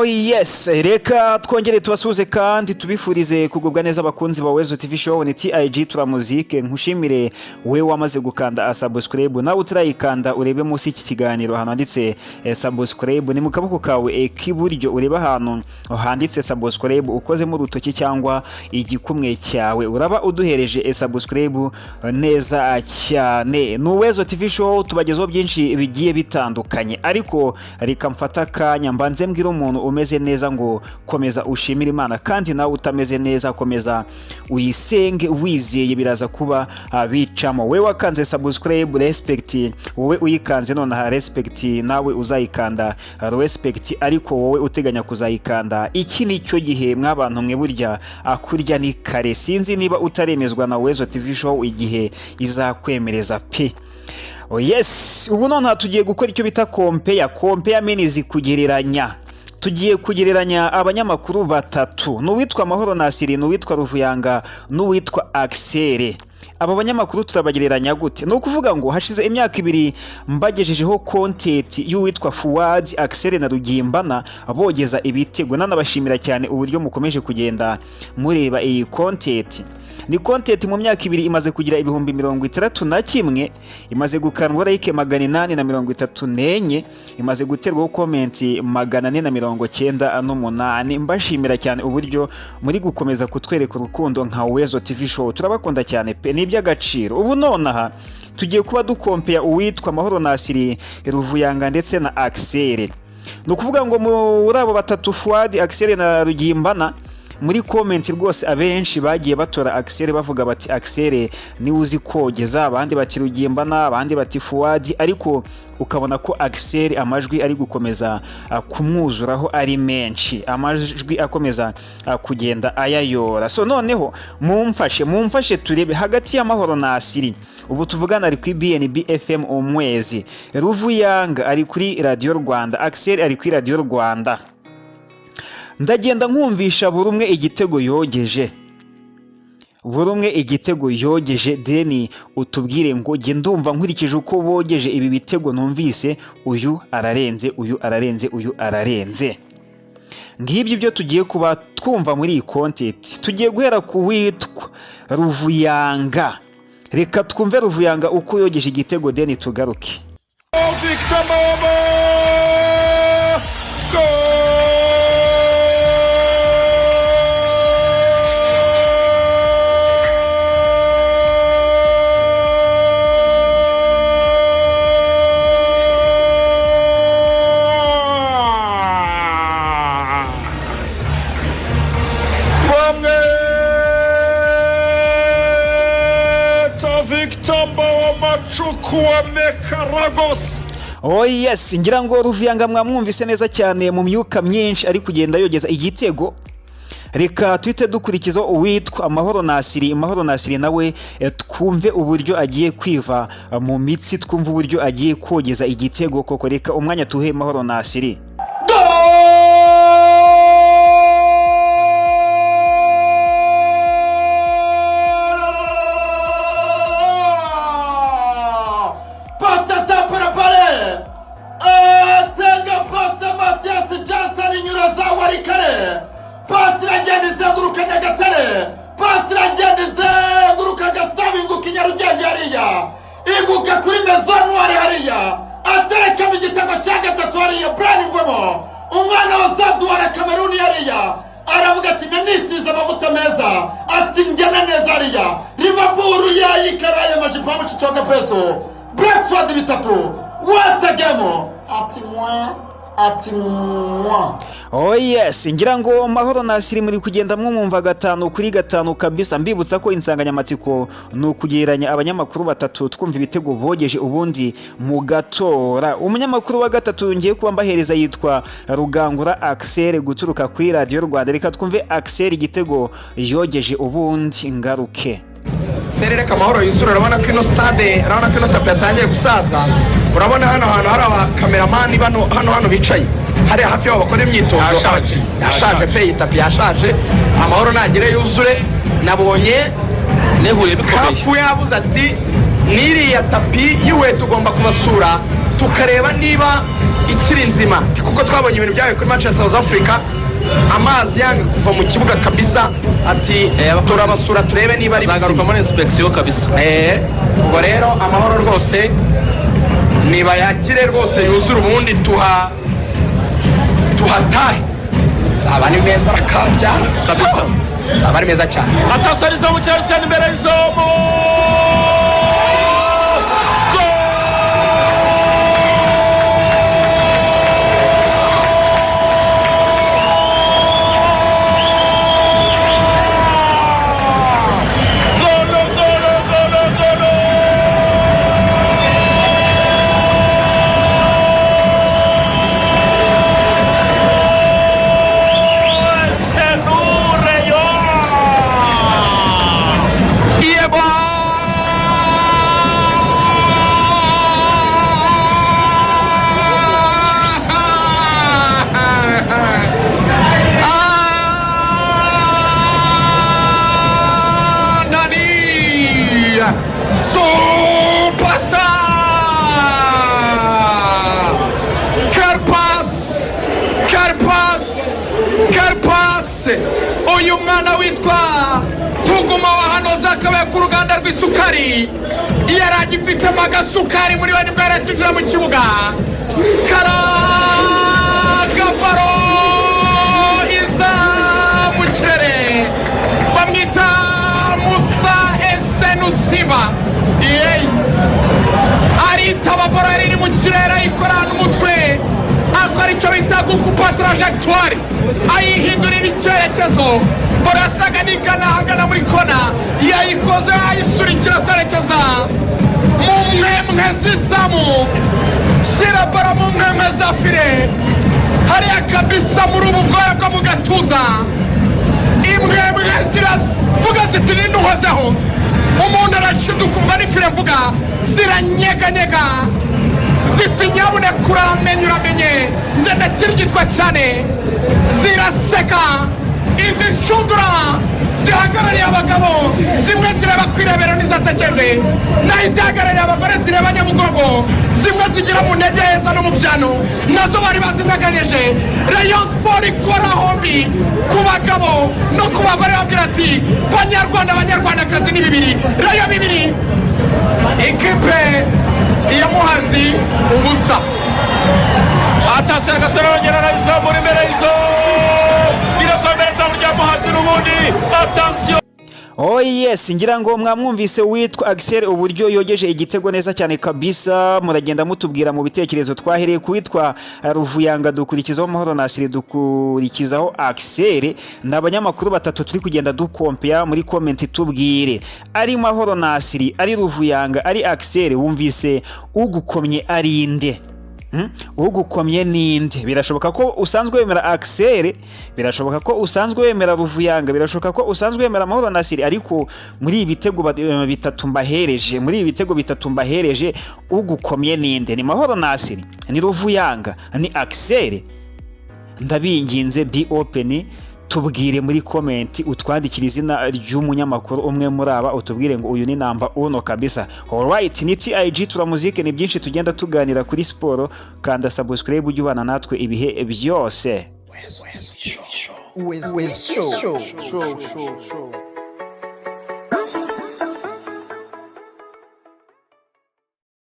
Oh yes, reka twongere tubasuze kandi tubifurize kugubwa neza abakunzi ba Wezo TV show ni TIG turamuzike. Nkushimire we wamaze gukanda subscribe, nawe utarayikanda urebe munsi iki kiganiro hano handitse subscribe, ni mu kaboko kawe k'iburyo ureba hano handitse subscribe, ukoze mu rutoki cyangwa igikumwe cyawe uraba uduhereje subscribe neza cyane. Ni Wezo TV show tubagezaho byinshi bigiye bitandukanye, ariko reka mfata kanya mbanze mbwira umuntu umeze neza ngo komeza ushimira Imana, kandi nawe utameze neza komeza uyisenge wizeye biraza kuba bicamo. We wakanze subscribe respect, wowe uyikanze none respect, nawe uzayikanda respect, ariko wowe uteganya kuzayikanda iki nicyo gihe mwabantu mwe burya akurya ni kare. Sinzi niba utaremezwa na Wezo TV show igihe izakwemereza pe. Oh yes, ubu none tugiye gukora icyo bita compare means kugereranya. Tugiye kugereranya abanyamakuru batatu, n'uwitwa Amahoro Nasiri, n'uwitwa Ruvuyanga, n'uwitwa Axel. Aba banyamakuru turabagereranya gute? No kuvuga ngo hashize imyaka 2 mbagejejeho content y'uwitwa Fuad, Axel na Rugimbana abogeza ibitego. Nanabashimira cyane uburyo mukomeje kugenda mureba iyi content. Ni content mu myaka 2 imaze kugira ibihumbi 61, imaze gukanwa like 834, imaze guterwaho comment 498. Mbashimira cyane uburyo muri gukomeza kutwereka urukundo nka Wezo TV show, turabakunda cyane pe, ni by'agaciro. Ubu nonaha tugiye kuba dukompea uwitwa Amahoro Nasiri, Ruvuyanga ndetse na Axel. No kuvuga ngo muri abo batatu Fuad, Axel na Rugimbana, muri comment rwose abenshi bagiye batora Axel bavuga bati Axel ni uzi kogeza, abandi bati Rugimbana, abandi bati Fuad, ariko ukabona ko Axel amajwi ari gukomeza kumwuzuraho ari menshi, amajwi akomeza kugenda ayayora. So noneho mumfashe turebe hagati y'Amahoro Nasiri, ubu tuvugana ari kuri BNB FM umwezi, Ruvuyanga ari kuri Radio Rwanda, Axel ari kuri Radio Rwanda. Ndagenda nkumvisha buri umwe igitego yogeje, deni utubwire ngo nge ndumva nkurikije uko bogeje ibi bitego numvise uyu ararenze. Ngibyo byo tugiye kuba twumva muri iyi content. Tugiye guhera ku witwa Ruvuyanga. Reka twumve Ruvuyanga uko yogeje igitego deni tugaruke. Victor Mama! Oh yes, ngira ngo Ruvuyanga mwamwumvise neza cyane mu myuka myinshi ari kugenda yogeza igitego. Reka twite dukurikiza uwitwa Amahoro Nasiri. Amahoro Nasiri nawe twumve uburyo agiye kwiva mu mitsi, twumve uburyo agiye kogeza igitego koko. Reka umwanya tuhe Amahoro Nasiri. Iguka kuri Maison Noire hariya atereka mu gitego cya gatatu hariya Brian Ngwemo, umwana wa Zadu wa Cameroon hariya aravuga ati nanisize amavuta meza, ati njyana neza hariya Liverpool yayikaraye majipo mu Chitoga Peso Brentford 3 watagemo ati mwa. Oh yes, ngira ngo Amahoro Nasiri muri kugenda mwumva 5 kuri 5 kabisa. Mbibutsa ko insanganyamatsiko no kugereranya abanyamakuru batatu twumva ibitego bogeje ubundi mu gatora. Umunyamakuru wa gatatu ngiye kuba mbahereza yitwa Rugangura Axel guturuka kuri Radio Rwanda. Reka twumve Axel igitego yogeje ubundi ngaruke. Serere Kamahoro yusura, urabona ko ino stade, urabona ko ino tapi yatangiye gusaza. Urabona hano hari abakameramani hano bicaye hari hafi y'abo bakora imyitozo yashaje pe, itapi yashaje. Amahoro nagire yuzure, nabonye nehuye bikomeye. Kafu yavuze ati niriya tapi yiwe tugomba kubasura tukareba niba ikiri nzima, kuko twabonye ibintu byabaye kuri match ya South Africa, amazi yanga kuva mu kibuga kabisa, ati turabasura turebe niba ari zagaruka muri inspection kabisa. Ubwo rero amahoro rwose niba yagire rwose yuzura ubundi tuhatahe, zaba ni meza rakabya Kabisa. zaba ari meza cyane. Atasariza mu Chelsea imbere y'izomo. Uyu mwana witwa Tuguma wa hano zakabaye ku ruganda rw'isukari, yaragifite agasukari muri we nibwo yarakijira mu kibuga, karaga baro iza mu kirere, bamwita Musa Esenusiba, aritaba baro iri mu kirere ayikorana umutwe, akora icyo bita gukupa trajectoire, ayihindurira icyerekezo, baro yasaga n'igana ahagana muri kona, yayikoze ayisurikira kwerekeza mu mwemwe z'izamu, shyira baro mu mwemwe za fire, hariya kabisa muri ubu bwoya bwo mu gatuza, imwemwe ziravuga ziti ninduhozeho, umuntu arashiduka umva n'ifire mvuga ziranyeganyega, ziti nyabuneka uramenye ngenda kirigitwa cyane, ziraseka, izi nshundura zihagarariye abagabo, zimwe zireba kwirebera n'izasekeje, naho izihagarariye abagore zireba nyabugogo, zimwe zigira mu ntege heza no mu byano, nazo bari bazinyaganije. Rayon Sport ikora hombi ku bagabo no ku bagore, babwira ati banyarwanda banyarwandakazi ni bibiri, Rayon bibiri, ikipe ya Muhazi ubusa. Atasiyo gatorongera arayizamura imbere y'izo, birakomereza burya Muhazi n'ubundi. Atasiyo. Oh yes, ngira ngo mwamwumvise witwa Axel uburyo yogeje igitego neza cyane kabisa. Muragenda mutubwira mu bitekerezo, twahereye kuwitwa Ruvuyanga, dukurikizaho Mahoro Nasiri, dukurikizaho Axel, n'abanyamakuru batatu turi kugenda dukompea muri comment. Tubwire, ari Mahoro Nasiri, ari Ruvuyanga, ari Axel, wumvise ugukomye ari inde? Ugukomye ninde? Birashoboka ko usanzwe wemera Axel, birashoboka ko usanzwe wemera Ruvuyanga, birashoboka ko usanzwe wemera Mahoro Nasiri, ariko muri ibitego bitatu mbahereje ugukomye ninde? Ni Mahoro Nasiri, ni Ruvuyanga, ni Axel? Ndabinginze be open, tubwire muri comment, utwandikira izina ry'umunyamakuru umwe muri aba, utubwire ngo uyu ni namba 1 kabisa. Alright, ni TIG turamuzike, ni byinshi tugenda tuganira kuri siporo, kanda subscribe ujye ubana natwe ibihe byose. Show.